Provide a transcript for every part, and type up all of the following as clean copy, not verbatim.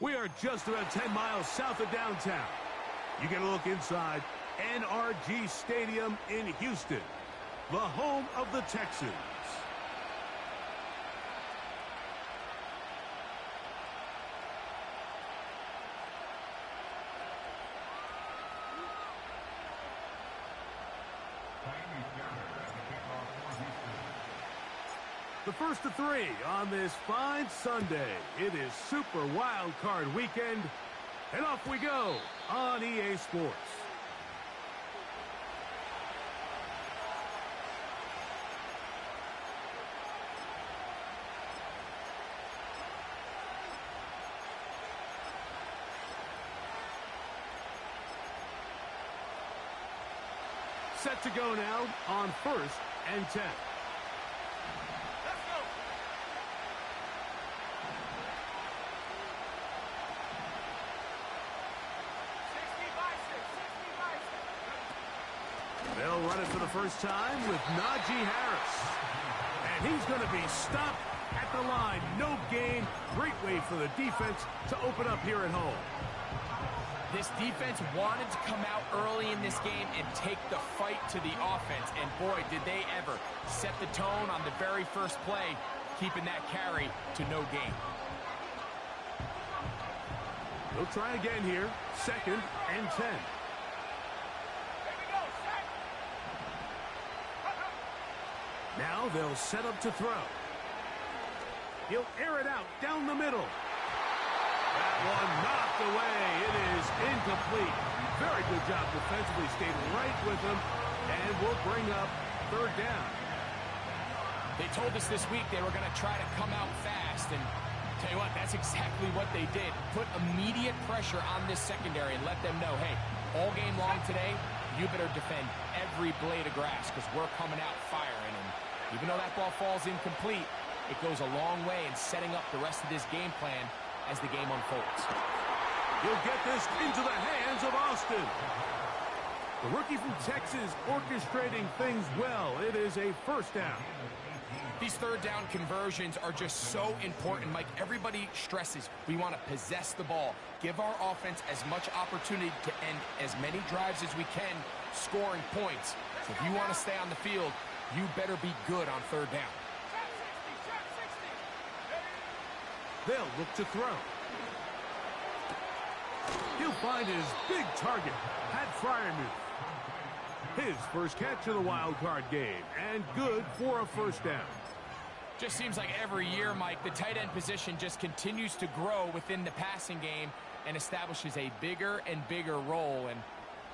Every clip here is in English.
We are just about 10 miles south of downtown. You get a look inside NRG Stadium in Houston, the home of the Texans. The first of three on this fine Sunday. It is Super Wild Card Weekend, and off we go on EA Sports. Set to go now on 1st and 10. They'll run it for the first time with Najee Harris. And he's going to be stopped at the line. No gain. Great way for the defense to open up here at home. This defense wanted to come out early in this game and take the fight to the offense. And boy, did they ever set the tone on the very first play, keeping that carry to no gain. They'll try again here. 2nd and 10. Now they'll set up to throw. He'll air it out down the middle. That one knocked away. It is incomplete. Very good job defensively. Stayed right with him. And will bring up 3rd down. They told us this week they were going to try to come out fast. And tell you what, that's exactly what they did. Put immediate pressure on this secondary and let them know, hey, all game long today, you better defend every blade of grass because we're coming out firing. And even though that ball falls incomplete, it goes a long way in setting up the rest of this game plan as the game unfolds. He'll get this into the hands of Austin. The rookie from Texas orchestrating things well. It is a 1st down. These 3rd down conversions are just so important, Mike. Everybody stresses we want to possess the ball, give our offense as much opportunity to end as many drives as we can, scoring points. So if you want to stay on the field, you better be good on 3rd down. They'll look to throw. He'll find his big target, Pat Freiermuth. His first catch of the wild card game, and good for a 1st down. Just seems like every year, Mike, the tight end position just continues to grow within the passing game and establishes a bigger and bigger role. And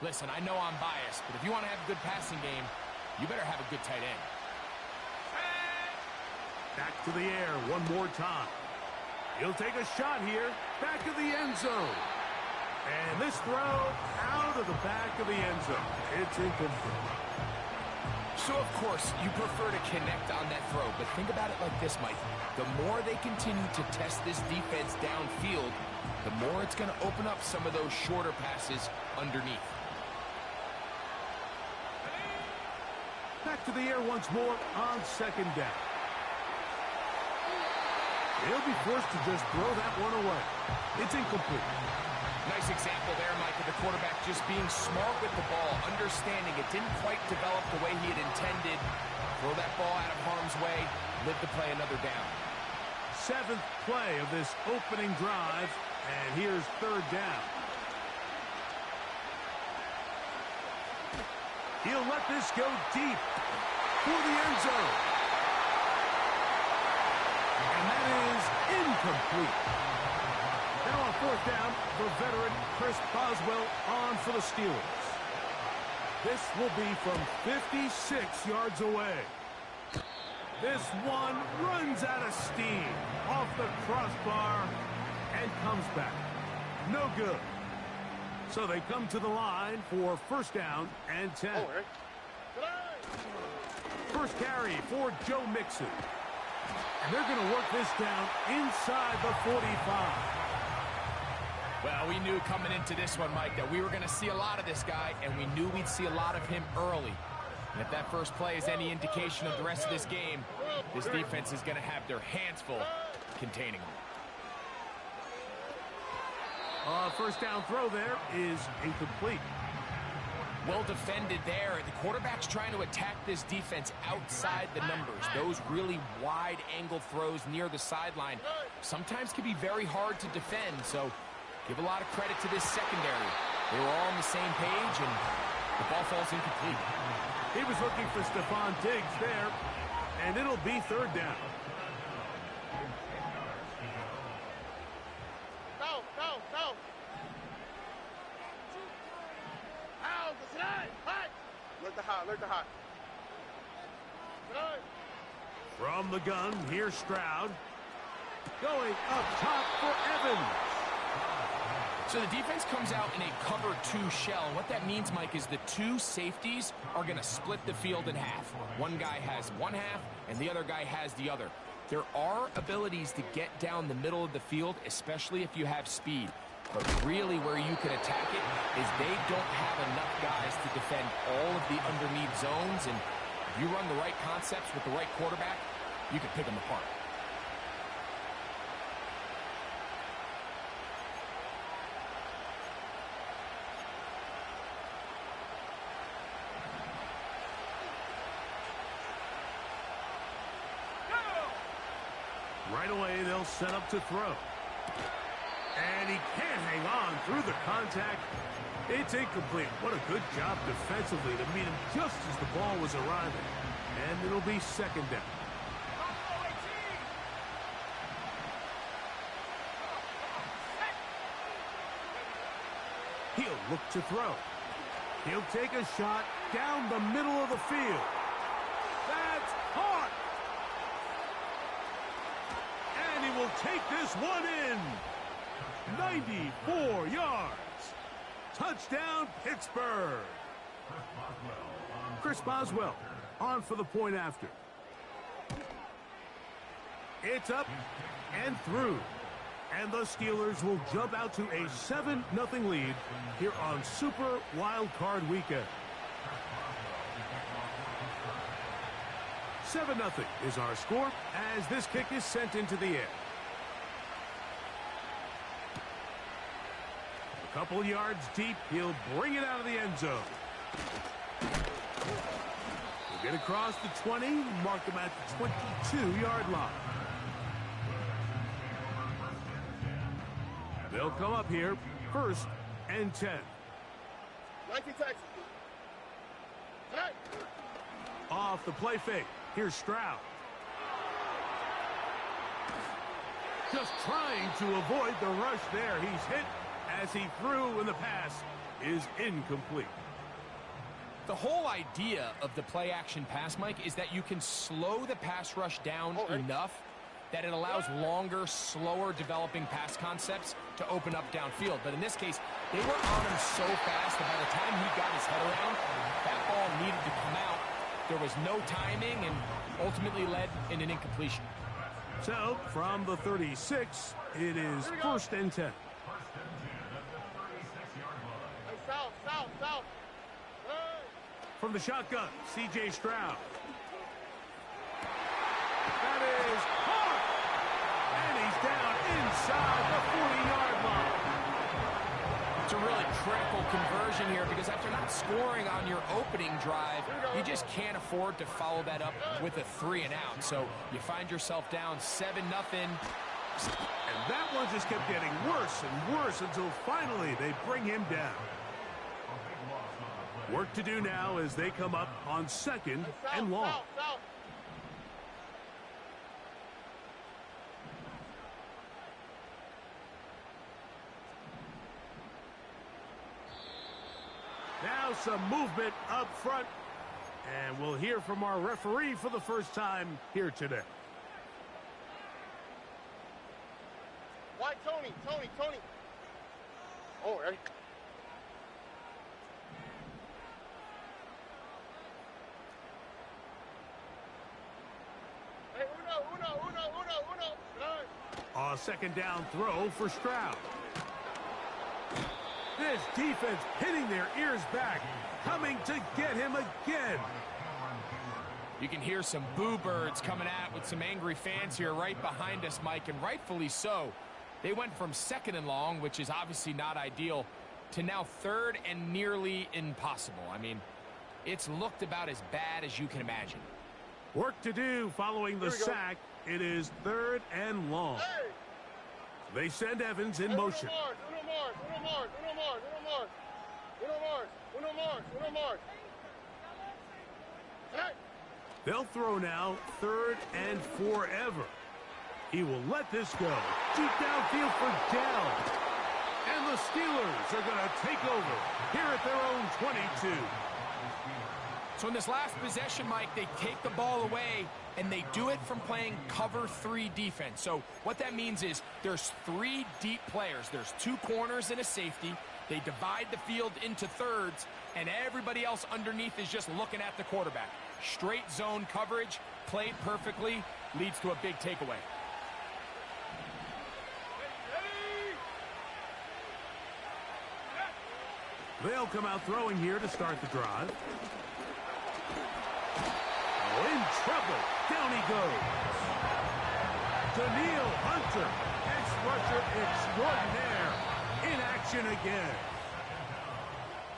listen, I know I'm biased, but if you want to have a good passing game, you better have a good tight end. Back to the air one more time. He'll take a shot here, back of the end zone. And this throw out of the back of the end zone. It's incomplete. So, of course, you prefer to connect on that throw, but think about it like this, Mike. The more they continue to test this defense downfield, the more it's going to open up some of those shorter passes underneath. Back to the air once more on 2nd down. He'll be forced to just throw that one away. It's incomplete. Nice example there, Mike, of the quarterback just being smart with the ball, understanding it didn't quite develop the way he had intended. Throw that ball out of harm's way, live to play another down. 7th play of this opening drive, and here's 3rd down. He'll let this go deep for the end zone. And that is incomplete. Now on 4th down, the veteran Chris Boswell on for the Steelers. This will be from 56 yards away. This one runs out of steam off the crossbar and comes back. No good. So they come to the line for 1st down and 10. First carry for Joe Mixon. And they're going to work this down inside the 45. Well, we knew coming into this one, Mike, that we were going to see a lot of this guy, and we knew we'd see a lot of him early. And if that first play is any indication of the rest of this game, this defense is going to have their hands full containing him. First down throw there is incomplete. Well defended there. The quarterback's trying to attack this defense outside the numbers. Those really wide angle throws near the sideline sometimes can be very hard to defend. So give a lot of credit to this secondary. They were all on the same page, and the ball falls incomplete. He was looking for Stephon Diggs there, and it'll be third down. Look the hot. From the gun, here's Stroud. Going up top for Evans. So the defense comes out in a cover 2 shell. What that means, Mike, is the 2 safeties are going to split the field in half. One guy has one half, and the other guy has the other. There are abilities to get down the middle of the field, especially if you have speed. But really where you can attack it is they don't have enough guys to defend all of the underneath zones. And if you run the right concepts with the right quarterback, you can pick them apart. Right away, they'll set up to throw. And he can't hang on through the contact. It's incomplete. What a good job defensively to meet him just as the ball was arriving. And it'll be second down. He'll look to throw. He'll take a shot down the middle of the field. That's caught. And he will take this one in. 94 yards. Touchdown, Pittsburgh. Chris Boswell on for the point after. It's up and through. And the Steelers will jump out to a 7-0 lead here on Super Wild Card Weekend. 7-0 is our score as this kick is sent into the air. A couple yards deep, he'll bring it out of the end zone. He'll get across the 20, mark him at the 22-yard line. They'll come up here, 1st and 10. 19 Texas. Hey. Off the play fake, here's Stroud. Just trying to avoid the rush there. He's hit as he threw, and the pass is incomplete. The whole idea of the play-action pass, Mike, is that you can slow the pass rush down enough that it allows longer, slower developing pass concepts to open up downfield. But in this case, they were on him so fast that by the time he got his head around, that ball needed to come out. There was no timing and ultimately led in an incompletion. So, from the 36, it is 1st and 10. South. From the shotgun, C.J. Stroud. That is caught! And he's down inside the 40-yard line. It's a really critical conversion here because after not scoring on your opening drive, you just can't afford to follow that up with a 3-and-out. So you find yourself down 7-0. And that one just kept getting worse and worse until finally they bring him down. Work to do now as they come up on 2nd and long. Now some movement up front. And we'll hear from our referee for the first time here today. Why, Tony? Oh, ready? Hey, uno. A 2nd down throw for Stroud. This defense pinning their ears back, coming to get him again. You can hear some boo birds coming out with some angry fans here right behind us, Mike, and rightfully so. They went from 2nd and long, which is obviously not ideal, to now 3rd and nearly impossible. I mean, it's looked about as bad as you can imagine. Work to do following the sack. It is 3rd and long. Hey. They send Evans in motion. Uno Mars. Hey. They'll throw now 3rd and forever. He will let this go. Deep downfield for Dell. And the Steelers are going to take over here at their own 22. So in this last possession, Mike, they take the ball away, and they do it from playing cover 3 defense. So what that means is there's 3 deep players. There's 2 corners and a safety. They divide the field into thirds, and everybody else underneath is just looking at the quarterback. Straight zone coverage, played perfectly, leads to a big takeaway. They'll come out throwing here to start the drive. Oh, in trouble. Down he goes. Daniil Hunter, ex-rusher extraordinaire, in action again.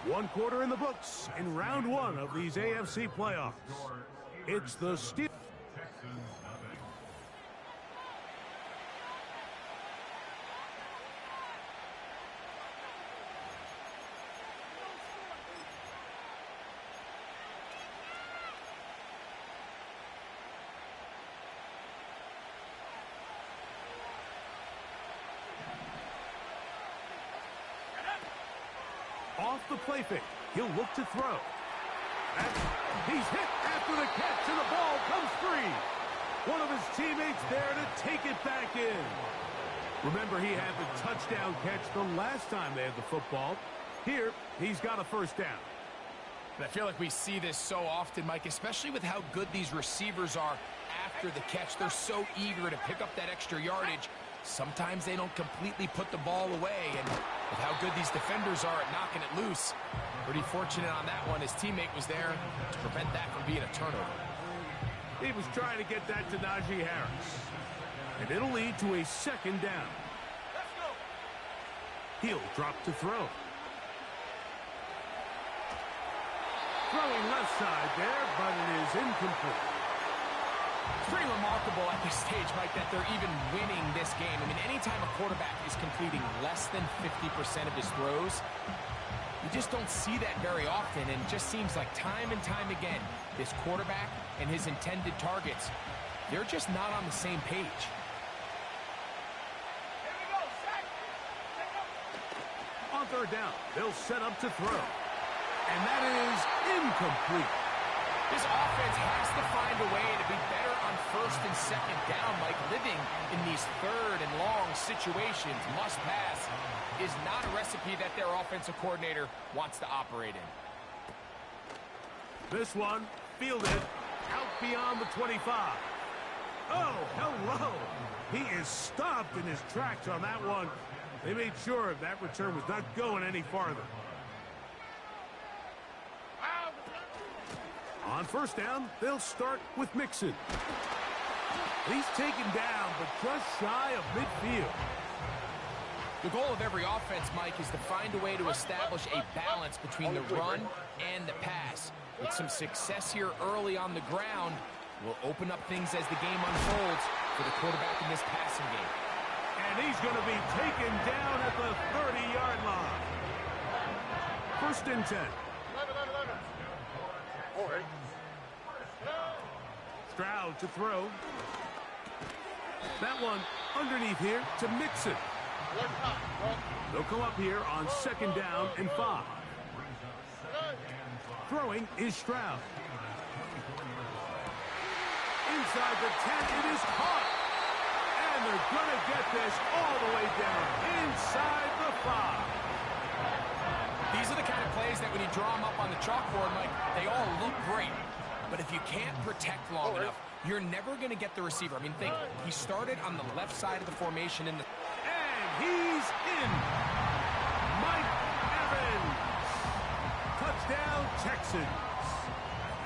1 quarter in the books in round 1 of these AFC playoffs. It's the Steelers. Off the play fake. He'll look to throw. And he's hit after the catch, and the ball comes free. One of his teammates there to take it back in. Remember, he had the touchdown catch the last time they had the football. Here, he's got a first down. I feel like we see this so often, Mike, especially with how good these receivers are after the catch. They're so eager to pick up that extra yardage. Sometimes they don't completely put the ball away, and with how good these defenders are at knocking it loose, pretty fortunate on that one. His teammate was there to prevent that from being a turnover. He was trying to get that to Najee Harris, and it'll lead to a 2nd down. Let's go. He'll drop to throw. Throwing left side there, but it is incomplete. It's pretty remarkable at this stage, Mike, that they're even winning this game. I mean, anytime a quarterback is completing less than 50% of his throws, you just don't see that very often, and it just seems like time and time again, this quarterback and his intended targets, they're just not on the same page. Here we go, sack. On 3rd down, they'll set up to throw. And that is incomplete. This offense has to find a way to be better on 1st and 2nd down, Mike. Living in these 3rd and long situations, must pass, is not a recipe that their offensive coordinator wants to operate in. This one, fielded, out beyond the 25. Oh, hello. He is stopped in his tracks on that one. They made sure that return was not going any farther. On 1st down, they'll start with Mixon. He's taken down, but just shy of midfield. The goal of every offense, Mike, is to find a way to establish a balance between the run and the pass. With some success here early on the ground, will open up things as the game unfolds for the quarterback in this passing game. And he's going to be taken down at the 30-yard line. 1st and 10. 11. All right. Stroud to throw. That one underneath here to Mixon. They'll come up here on 2nd down and 5. Throwing is Stroud. Inside the 10, it is caught. And they're going to get this all the way down inside the 5. These are the kind of plays that when you draw them up on the chalkboard, Mike, they all look great. But if you can't protect long enough, you're never going to get the receiver. I mean, think, he started on the left side of the formation in the... And he's in. Mike Evans. Touchdown, Texans.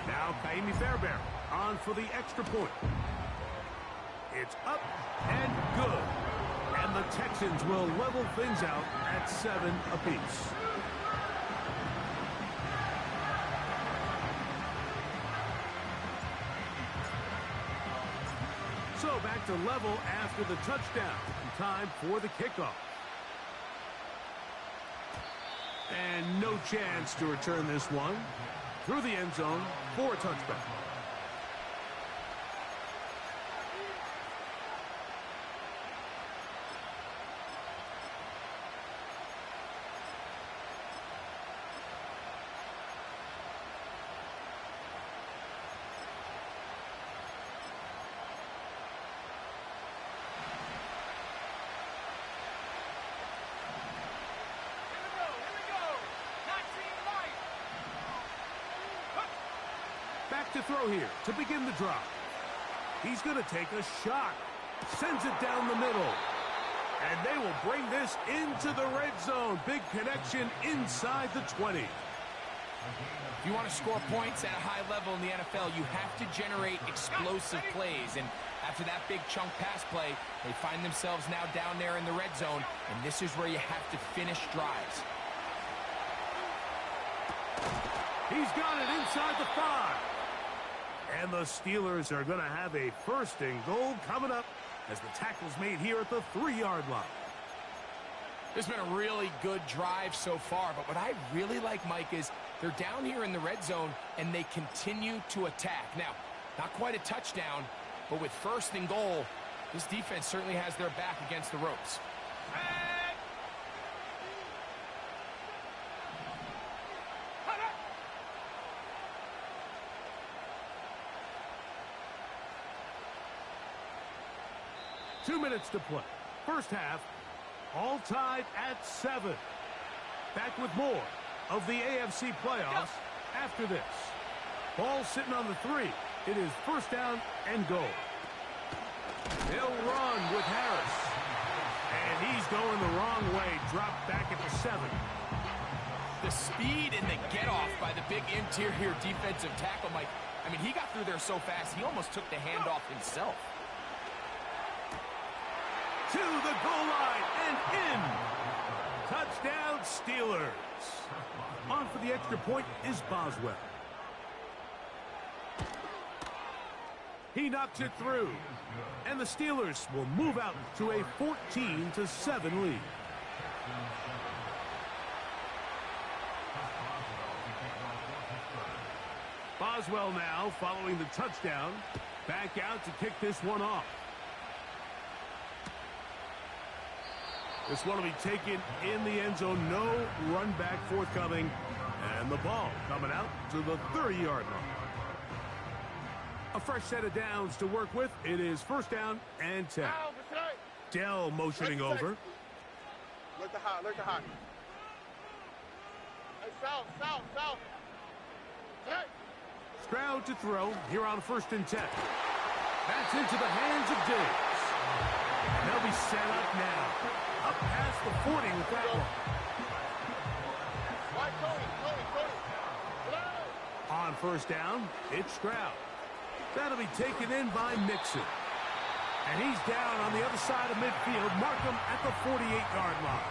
Now Kaimi Fairbairn on for the extra point. It's up and good. And the Texans will level things out at 7 apiece. So back to level after the touchdown. Time for the kickoff. And no chance to return this one through the end zone for a touchback. Back to throw here to begin the drive. He's going to take a shot. Sends it down the middle. And they will bring this into the red zone. Big connection inside the 20. If you want to score points at a high level in the NFL, you have to generate explosive plays. And after that big chunk pass play, they find themselves now down there in the red zone. And this is where you have to finish drives. He's got it inside the 5. And the Steelers are going to have a 1st and goal coming up as the tackle's made here at the 3-yard line. This has been a really good drive so far, but what I really like, Mike, is they're down here in the red zone and they continue to attack. Now, not quite a touchdown, but with 1st and goal, this defense certainly has their back against the ropes. 2 minutes to play. First half, all tied at 7. Back with more of the AFC playoffs after this. Ball sitting on the 3. It is 1st down and goal. They'll run with Harris. And he's going the wrong way. Dropped back at the 7. The speed and the get-off by the big interior defensive tackle, Mike. I mean, he got through there so fast, he almost took the handoff himself. To the goal line and in. Touchdown, Steelers. On for the extra point is Boswell. He knocks it through. And the Steelers will move out to a 14-7 lead. Boswell now following the touchdown. Back out to kick this one off. This one will be taken in the end zone. No run back forthcoming. And the ball coming out to the 30-yard line. A fresh set of downs to work with. It is 1st down and 10. Dell motioning over. Look the hot, look the hot. Hey, south. Hey. Stroud to throw here on 1st and 10. That's into the hands of Diggs. They'll be set up now. Up past the 40 with that one. On 1st down, it's Stroud. That'll be taken in by Mixon. And he's down on the other side of midfield. Mark him at the 48-yard line.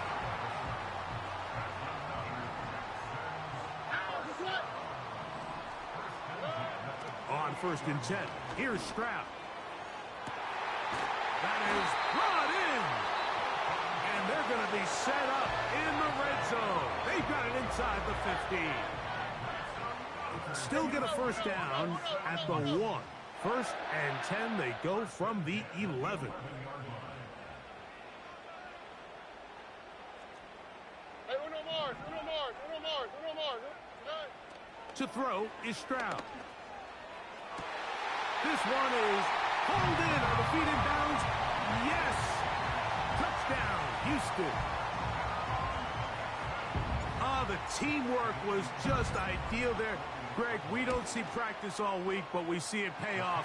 On 1st and 10, here's Stroud. That is brought in. And they're going to be set up in the red zone. They've got it inside the 15. Still get a 1st down at the 1. 1st and 10, they go from the 11. Hey, uno more. To throw is Stroud. This one is hauled in on the feet in bounds. Yes! Touchdown, Houston. The teamwork was just ideal there. Greg, we don't see practice all week, but we see it pay off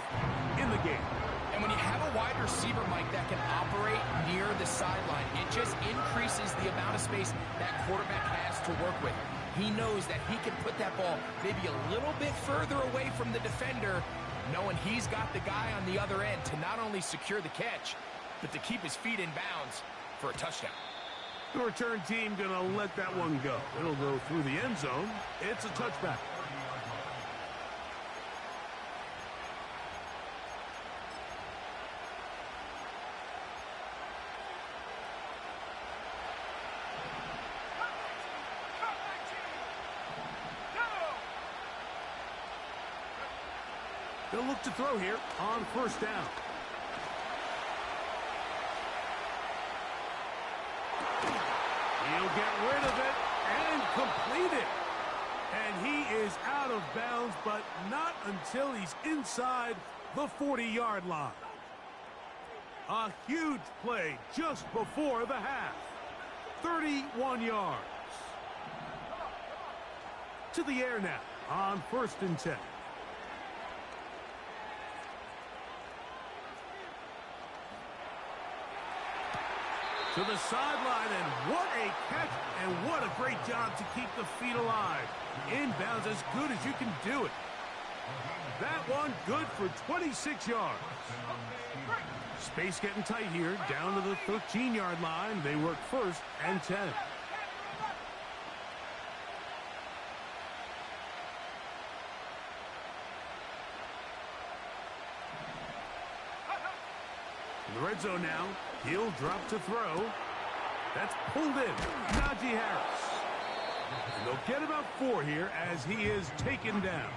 in the game. And when you have a wide receiver, Mike, that can operate near the sideline, it just increases the amount of space that quarterback has to work with. He knows that he can put that ball maybe a little bit further away from the defender, knowing he's got the guy on the other end to not only secure the catch, but to keep his feet in bounds for a touchdown. The return team going to let that one go. It'll go through the end zone. It's a touchback. They'll look to throw here on first down. He'll get rid of it and complete it. And he is out of bounds, but not until he's inside the 40-yard line. A huge play just before the half. 31 yards. To the air now on 1st and 10. To the sideline, and what a catch, and what a great job to keep the feet alive. Inbounds as good as you can do it. That one good for 26 yards. Space getting tight here, down to the 13-yard line. They work 1st and 10. In the red zone now, he'll drop to throw. That's pulled in. Najee Harris. And they'll get about 4 here as he is taken down.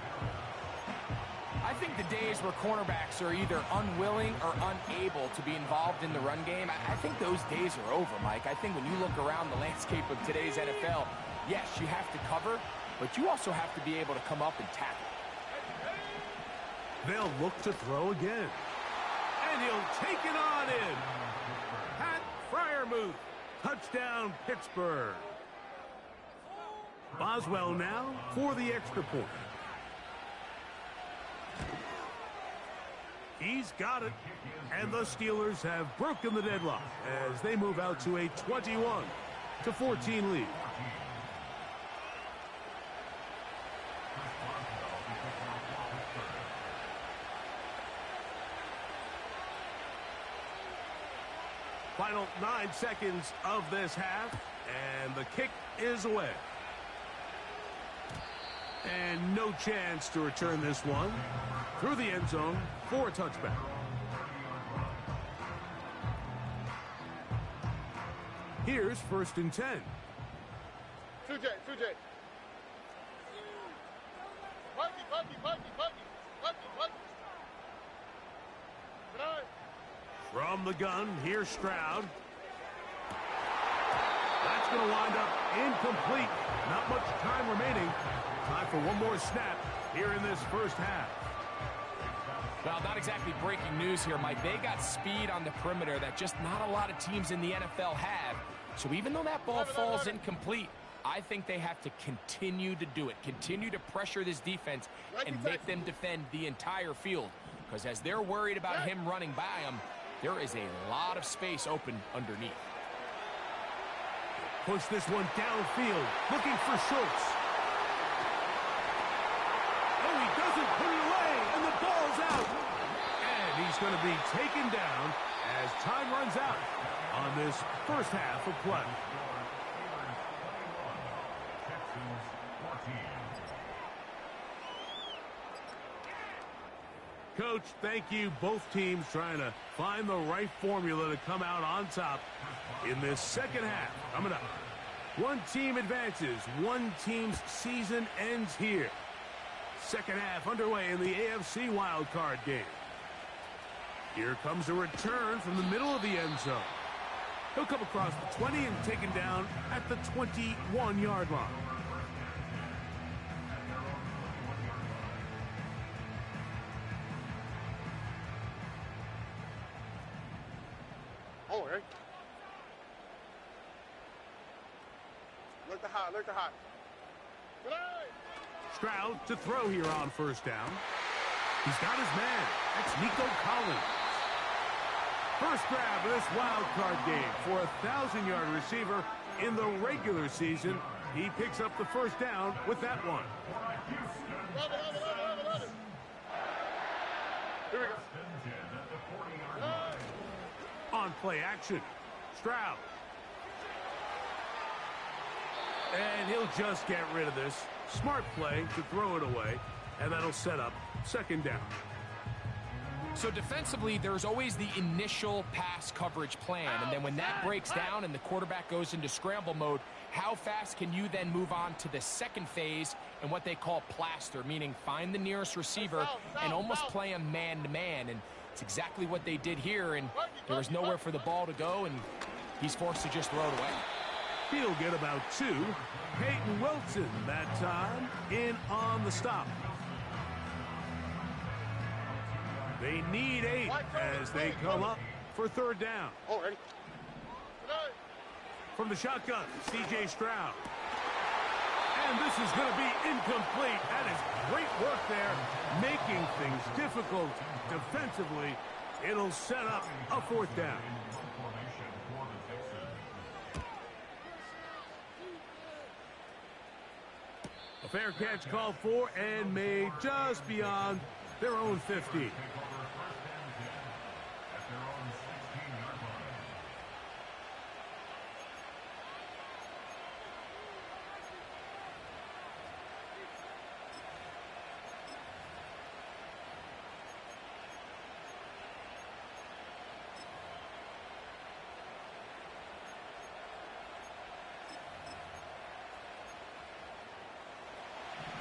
I think the days where cornerbacks are either unwilling or unable to be involved in the run game, I think those days are over, Mike. I think when you look around the landscape of today's NFL, yes, you have to cover, but you also have to be able to come up and tackle. They'll look to throw again. And he'll take it on in. Pat Freiermuth. Touchdown, Pittsburgh. Boswell now for the extra point. He's got it. And the Steelers have broken the deadlock as they move out to a 21-14 lead. Final 9 seconds of this half, and the kick is away. And no chance to return this one through the end zone for a touchback. Here's 1st and 10. 2J. Bucky. From the gun, here's Stroud. That's going to wind up incomplete. Not much time remaining. Time for one more snap here in this first half. Well, not exactly breaking news here, Mike. They got speed on the perimeter that just not a lot of teams in the NFL have. So even though that ball falls incomplete, I think they have to continue to do it. Continue to pressure this defense and make them defend the entire field. Because as they're worried about him running by them, there is a lot of space open underneath. Push this one downfield, looking for Schultz. Oh, he doesn't put it away, and the ball's out. And he's going to be taken down as time runs out on this first half of play. Coach, thank you. Both teams trying to find the right formula to come out on top in this second half. Coming up, one team advances, one team's season ends here. Second half underway in the AFC wildcard game. Here comes a return from the middle of the end zone. He'll come across the 20 and taken down at the 21-yard line. Look the hot. Stroud to throw here on first down. He's got his man. That's Nico Collins. First grab of this wild card game for a 1,000-yard receiver in the regular season. He picks up the first down with that one. Love it. Here we go. On play action, Stroud. And he'll just get rid of this. Smart play to throw it away, and that'll set up second down. So defensively, there's always the initial pass coverage plan, and then when that breaks down and the quarterback goes into scramble mode, how fast can you then move on to the second phase and what they call plaster, meaning find the nearest receiver and almost play him man-to-man, and it's exactly what they did here, and there was nowhere for the ball to go, and he's forced to just throw it away. He'll get about 2. Peyton Wilson that time in on the stop. They need 8 as they come up for third down. Oh, ready? From the shotgun, C.J. Stroud. And this is going to be incomplete. That is great work there, making things difficult defensively. It'll set up a fourth down. A fair catch called for and made just beyond their own 50.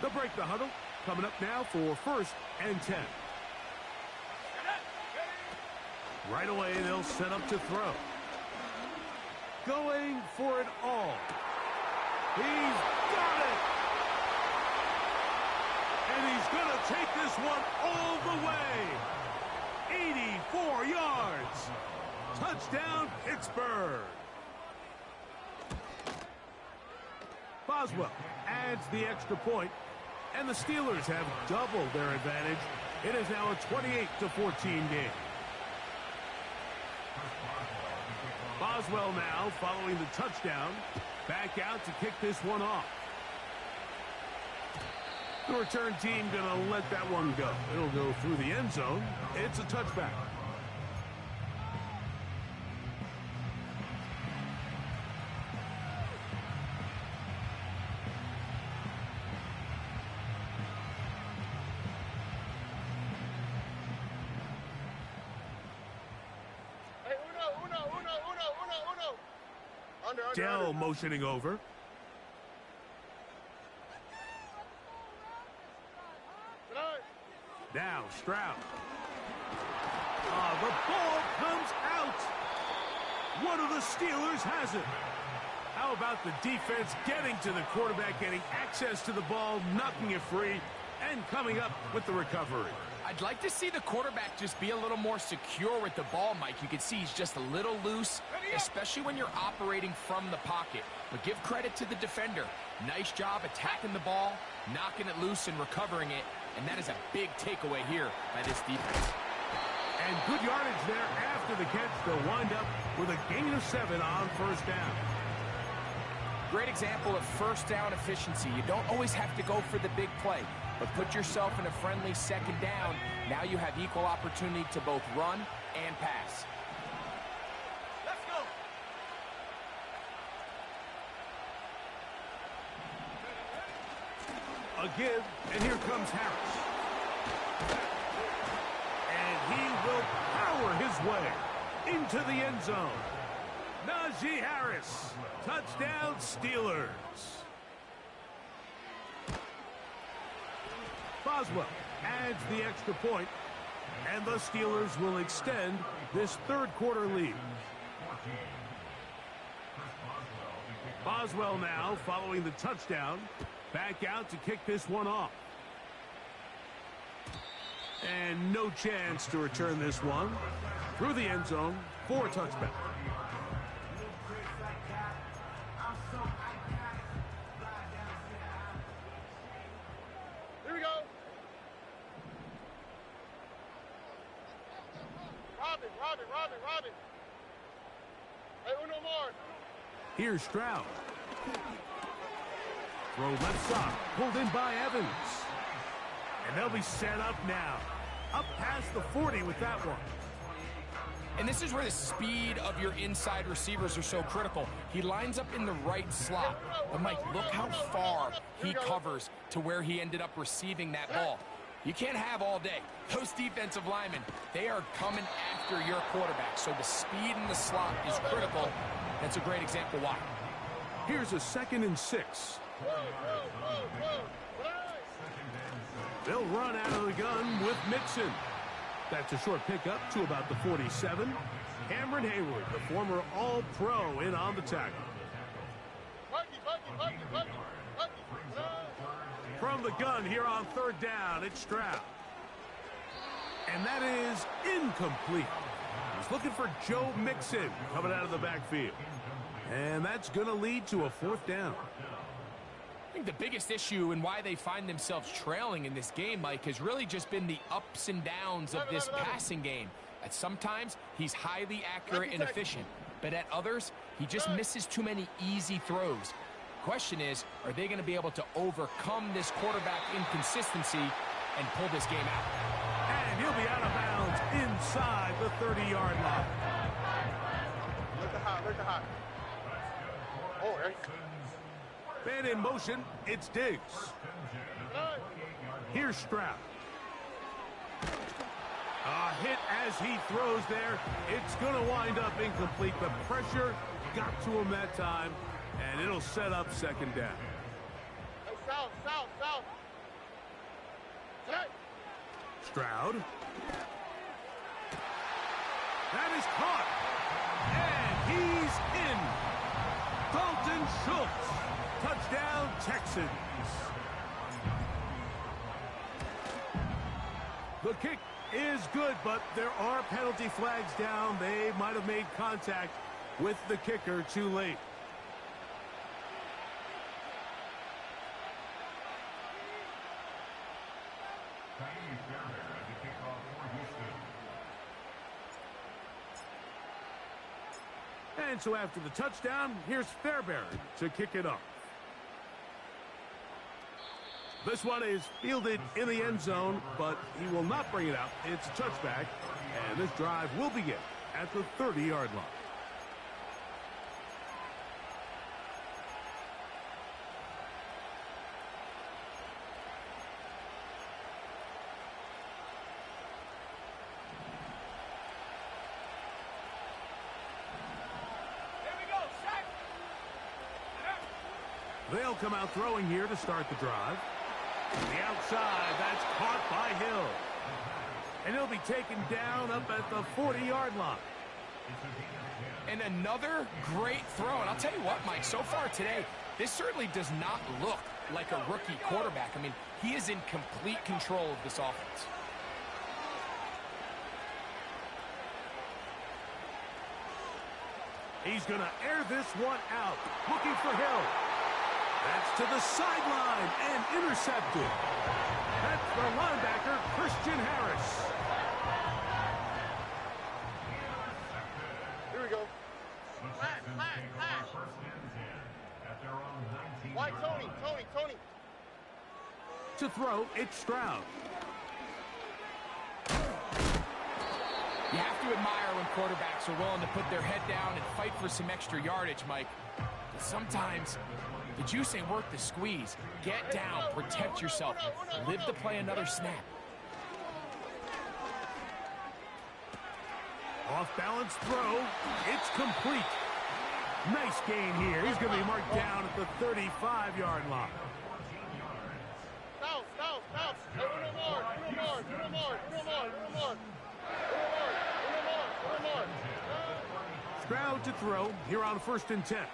They'll break the huddle. Coming up now for 1st and 10. Right away, they'll set up to throw. Going for it all. He's got it. And he's going to take this one all the way. 84 yards. Touchdown, Pittsburgh. Boswell adds the extra point. And the Steelers have doubled their advantage. It is now a 28-14 game. Boswell now following the touchdown. Back out to kick this one off. The return team going to let that one go. It'll go through the end zone. It's a touchback. Dell motioning over. Now Stroud. The ball comes out. One of the Steelers has it. How about the defense getting to the quarterback, getting access to the ball, knocking it free, and coming up with the recovery. I'd like to see the quarterback just be a little more secure with the ball, Mike. You can see he's just a little loose, especially when you're operating from the pocket. But give credit to the defender. Nice job attacking the ball, knocking it loose and recovering it. And that is a big takeaway here by this defense. And good yardage there after the catch. They'll wind up with a gain of 7 on first down. Great example of first down efficiency. You don't always have to go for the big play, but put yourself in a friendly second down. Now you have equal opportunity to both run and pass. Let's go. A give, and here comes Harris. And he will power his way into the end zone. Najee Harris, touchdown Steelers. Boswell adds the extra point, and the Steelers will extend this third quarter lead. Boswell now following the touchdown, back out to kick this one off. And no chance to return this one through the end zone for a touchback. Here we go. Robin. Hey, uno more. Here's Stroud. Throw left side, pulled in by Evans. And they'll be set up now. Up past the 40 with that one. And this is where the speed of your inside receivers are so critical. He lines up in the right slot. But, Mike, look how far he covers to where he ended up receiving that ball. You can't have all day. Those defensive linemen, they are coming after your quarterback. So the speed in the slot is critical. That's a great example why. Here's a 2nd and 6. They'll run out of the gun with Mixon. That's a short pickup to about the 47. Cameron Hayward, the former All-Pro, in on the tackle. From the gun here on 3rd down, it's Stroud. And that is incomplete. He's looking for Joe Mixon coming out of the backfield. And that's going to lead to a 4th down. I think the biggest issue and why they find themselves trailing in this game, Mike, has really just been the ups and downs of this passing game. At sometimes, he's highly accurate and efficient. But at others, he just misses too many easy throws. Question is, are they going to be able to overcome this quarterback inconsistency and pull this game out? And he'll be out of bounds inside the 30-yard line. Look at hot. Oh, there. Man in motion, it's Diggs. Here's Stroud. A hit as he throws there. It's going to wind up incomplete. The pressure got to him that time, and it'll set up 2nd down. Hey, south. Hey. Stroud. That is caught. And he's in. Dalton Schultz. Touchdown, Texans. The kick is good, but there are penalty flags down. They might have made contact with the kicker too late. And so after the touchdown, here's Fairbairn to kick it off. This one is fielded in the end zone, but he will not bring it out. It's a touchback, and this drive will begin at the 30-yard line. They'll come out throwing here to start the drive. The outside, that's caught by Hill. And he'll be taken down up at the 40-yard line. And another great throw. And I'll tell you what, Mike, so far today, this certainly does not look like a rookie quarterback. I mean, he is in complete control of this offense. He's going to air this one out, looking for Hill. That's to the sideline and intercepted. That's the linebacker, Christian Harris. Here we go. Why, Tony? To throw, it's Stroud. You have to admire when quarterbacks are willing to put their head down and fight for some extra yardage, Mike. But sometimes the juice ain't worth the squeeze. Get down, protect yourself, live to play another snap. Off-balance throw. It's complete. Nice gain here. He's going to be marked down at the 35-yard line. South. Hey, uno more. Stroud to throw here on 1st and 10.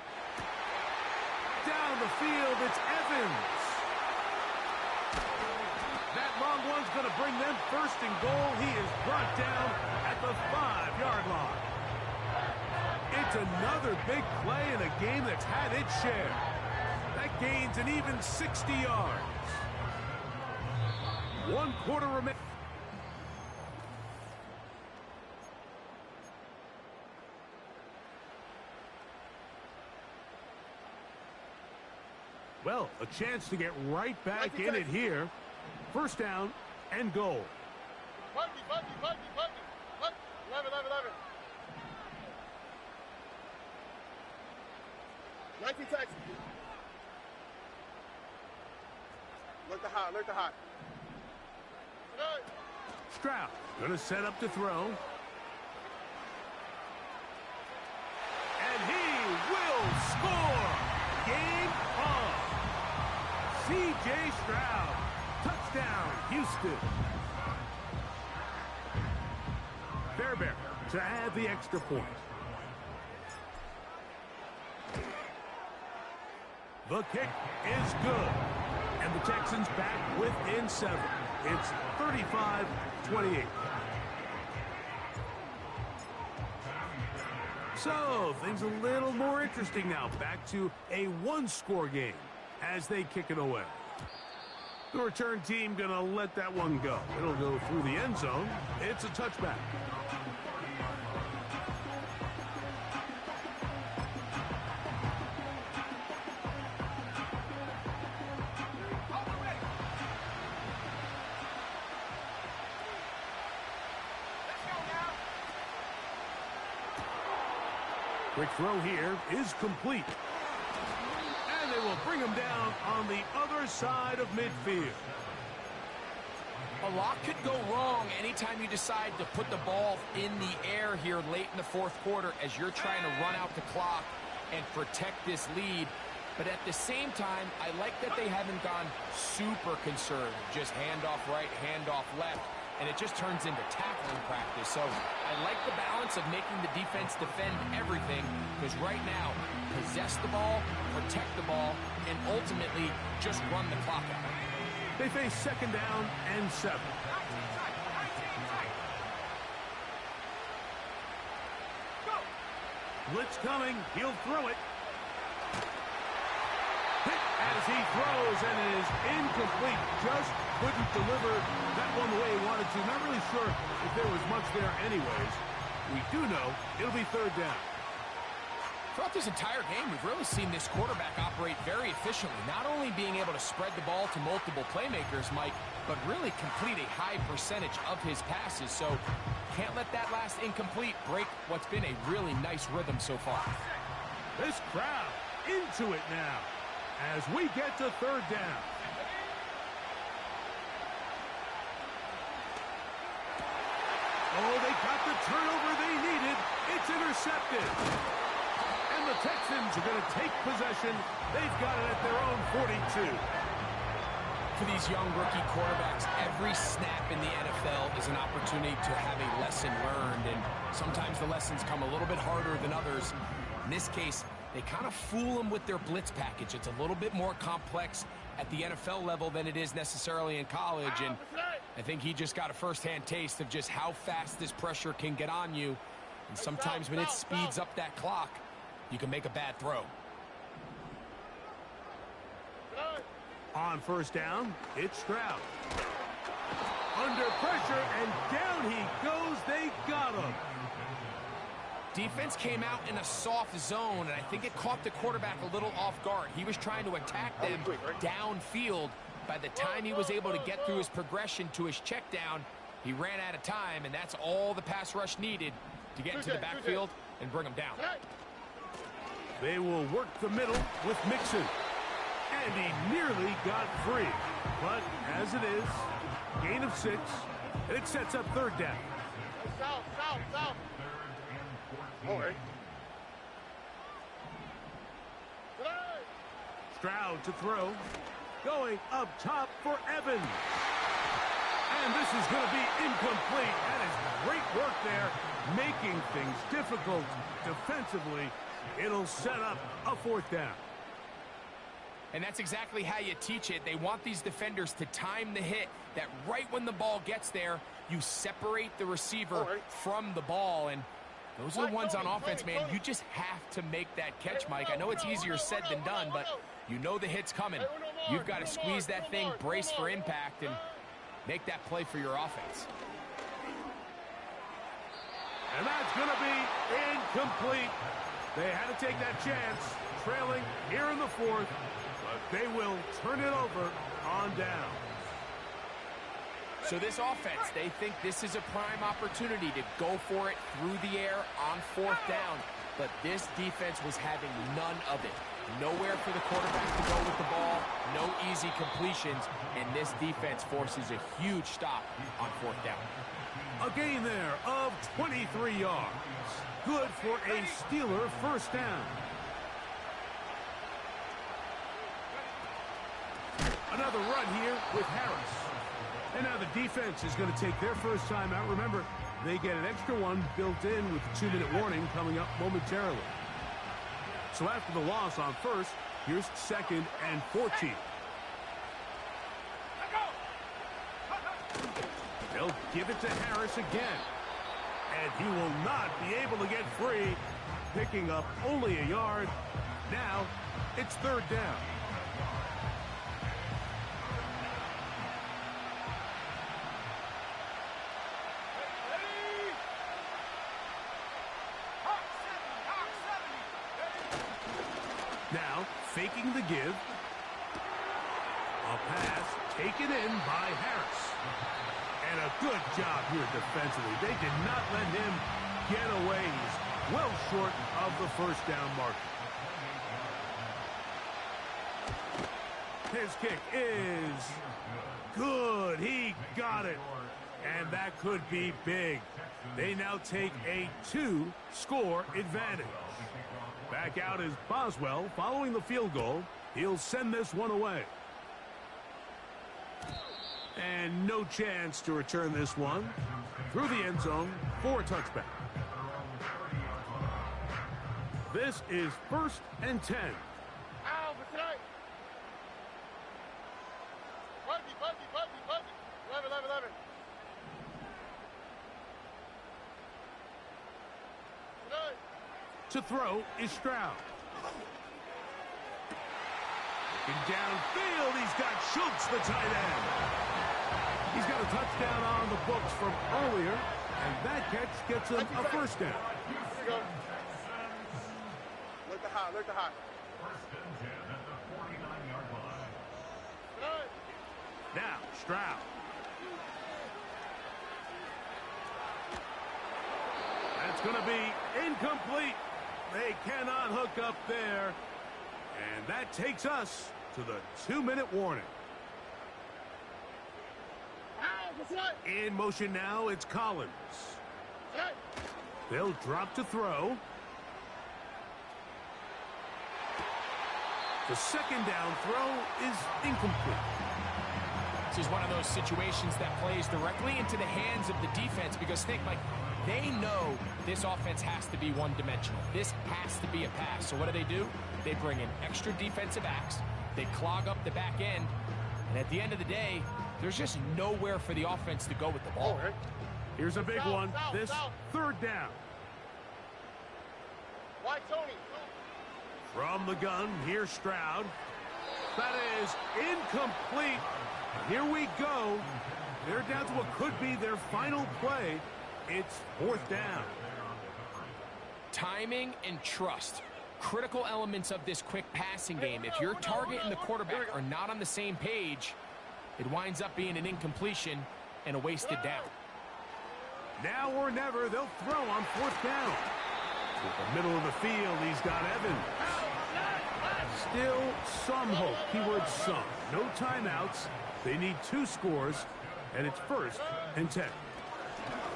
Down the field, it's Evans. That long one's going to bring them 1st and goal. He is brought down at the 5-yard line. It's another big play in a game that's had its share. That gains an even 60 yards. 1 quarter remaining. Well, a chance to get right back in it here. 1st down and goal. Buggy. 11. 19 Texas. Look the hot, look the hot. Stroud gonna set up to throw. And he will score! Game on! C.J. Stroud. Touchdown, Houston. Fairbairn to add the extra point. The kick is good. And the Texans back within 7. It's 35-28. So, things a little more interesting now. Back to a one-score game as they kick it away. The return team going to let that one go. It'll go through the end zone. It's a touchback. Quick throw here is complete. And they will bring him down on the other side of midfield. A lot could go wrong anytime you decide to put the ball in the air here late in the fourth quarter as you're trying to run out the clock and protect this lead. But at the same time, I like that they haven't gone super conservative. Just handoff right, handoff left. And it just turns into tackling practice. So I like the balance of making the defense defend everything, because right now, possess the ball, protect the ball, and ultimately just run the clock out. They face second down and 7. Blitz coming. He'll throw it. Hit as he throws, and it is incomplete. Just couldn't deliver that one the way he wanted to. Not really sure if there was much there anyways. We do know it'll be third down. Throughout this entire game, we've really seen this quarterback operate very efficiently, not only being able to spread the ball to multiple playmakers, Mike, but really complete a high percentage of his passes. So can't let that last incomplete break what's been a really nice rhythm so far. This crowd into it now as we get to third down. Oh, they got the turnover they needed. It's intercepted. And the Texans are going to take possession. They've got it at their own 42. For these young rookie quarterbacks, every snap in the NFL is an opportunity to have a lesson learned. And sometimes the lessons come a little bit harder than others. In this case, they kind of fool them with their blitz package. It's a little bit more complex at the NFL level than it is necessarily in college. And I think he just got a first-hand taste of just how fast this pressure can get on you. And sometimes when it speeds up that clock, you can make a bad throw. On first down, it's Stroud. Under pressure, and down he goes. They got him. Defense came out in a soft zone, and I think it caught the quarterback a little off guard. He was trying to attack them downfield. By the time he was able to get through his progression to his check down, he ran out of time, and that's all the pass rush needed to get into the backfield and bring him down. They will work the middle with Mixon. And he nearly got free. But as it is, gain of 6, and it sets up third down. South. All right. Stroud to throw. Going up top for Evans. And this is going to be incomplete. That is great work there, making things difficult defensively. It'll set up a fourth down. And that's exactly how you teach it. They want these defenders to time the hit, that right when the ball gets there, you separate the receiver from the ball. And those are the ones on offense, man. You just have to make that catch, Mike. I know it's easier said than done, but you know the hit's coming. You've got to squeeze that thing, brace for impact, and make that play for your offense. And that's going to be incomplete. They had to take that chance, trailing here in the fourth, but they will turn it over on down. So this offense, they think this is a prime opportunity to go for it through the air on fourth down. But this defense was having none of it. Nowhere for the quarterback to go with the ball. No easy completions. And this defense forces a huge stop on 4th down. A gain there of 23 yards. Good for a Steeler first down. Another run here with Harris. And now the defense is going to take their first time out. Remember, they get an extra one built in with the 2-minute warning coming up momentarily. So after the loss on first, here's 2nd and 14. They'll give it to Harris again. And he will not be able to get free, picking up only a yard. Now it's 3rd down. Now, faking the give. A pass taken in by Harris. And a good job here defensively. They did not let him get away. He's well short of the first down marker. His kick is good. He got it. And that could be big. They now take a 2-score advantage. Back out is Boswell following the field goal. He'll send this one away. And no chance to return this one through the end zone for a touchback. This is 1st and 10. Ow, for tonight. Buddy. 11. Tonight. To throw is Stroud. And downfield, he's got Schultz, the tight end. He's got a touchdown on the books from earlier, and that catch gets him a first down. Here we go. Look the hot. Tonight. Now, Stroud. That's going to be incomplete. They cannot hook up there. And that takes us to the 2-minute warning. In motion now, it's Collins. They'll drop to throw. The 2nd down throw is incomplete. This is one of those situations that plays directly into the hands of the defense because think, like, they know this offense has to be one-dimensional. This has to be a pass. So what do? They bring in extra defensive backs. They clog up the back end. And at the end of the day, there's just nowhere for the offense to go with the ball. Here's a big one. This 3rd down. Why, Tony? From the gun, here's Stroud. That is incomplete. Here we go. They're down to what could be their final play. It's 4th down. Timing and trust. Critical elements of this quick passing game. If your target and the quarterback are not on the same page, it winds up being an incompletion and a wasted down. Now or never, they'll throw on 4th down. To the middle of the field, he's got Evans. Still some hope. Keyword some. No timeouts. They need 2 scores, and it's 1st and 10.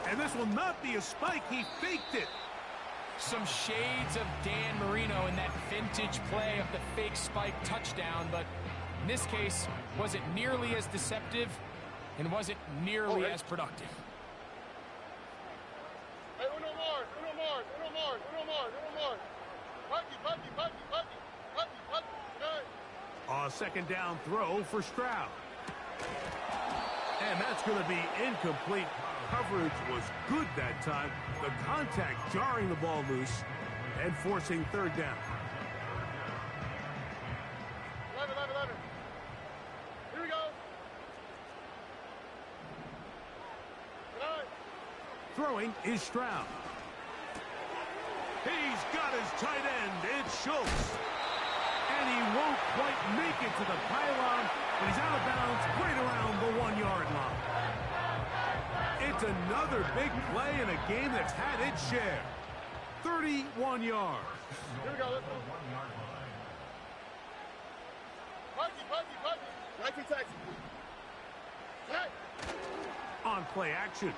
And this will not be a spike. He faked it. Some shades of Dan Marino in that vintage play of the fake spike touchdown, but in this case, was it nearly as deceptive and was it nearly as productive? Hey, uno more. A 2nd down throw for Stroud. And that's going to be incomplete. Coverage was good that time. The contact jarring the ball loose and forcing 3rd down. 11. Here we go. Tonight. Throwing is Stroud. He's got his tight end. It's Schultz. And he won't quite make it to the pylon. But he's out of bounds right around the 1-yard line. It's another big play in a game that's had its share. 31 yards. Here we go. Let's go. Taxi, taxi. Hey. On play action.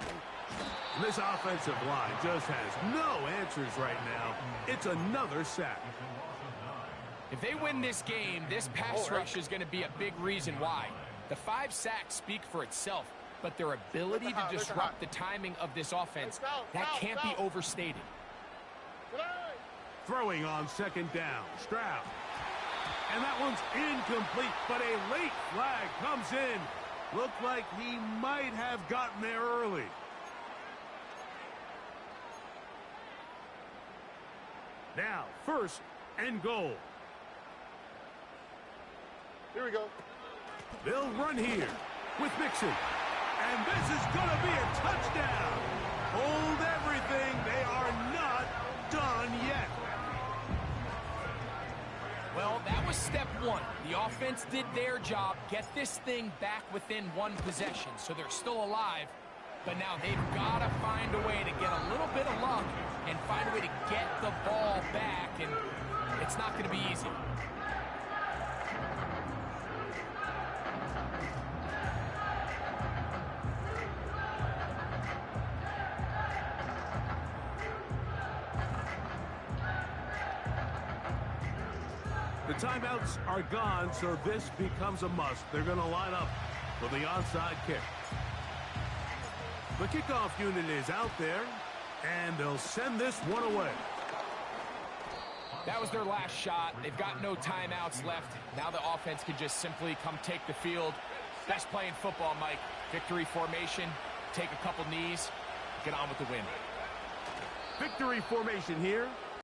And this offensive line just has no answers right now. It's another sack. If they win this game, this pass rush is going to be a big reason why. The 5 sacks speak for itself, but their ability to disrupt the timing of this offense, that can't be overstated. Throwing on second down, Stroud. And that one's incomplete, but a late flag comes in. Looked like he might have gotten there early. Now, first and goal. Here we go. They'll run here with Mixon. And this is going to be a touchdown. Hold everything. They are not done yet. Well, that was step 1. The offense did their job, get this thing back within 1 possession, so they're still alive. But now they've got to find a way to get a little bit of luck and find a way to get the ball back, and it's not going to be easy. The timeouts are gone, so this becomes a must. They're going to line up for the onside kick. The kickoff unit is out there, and they'll send this one away. That was their last shot. They've got no timeouts left. Now the offense can just simply come take the field. Best play in football, Mike. Victory formation, take a couple knees, get on with the win. Victory formation here.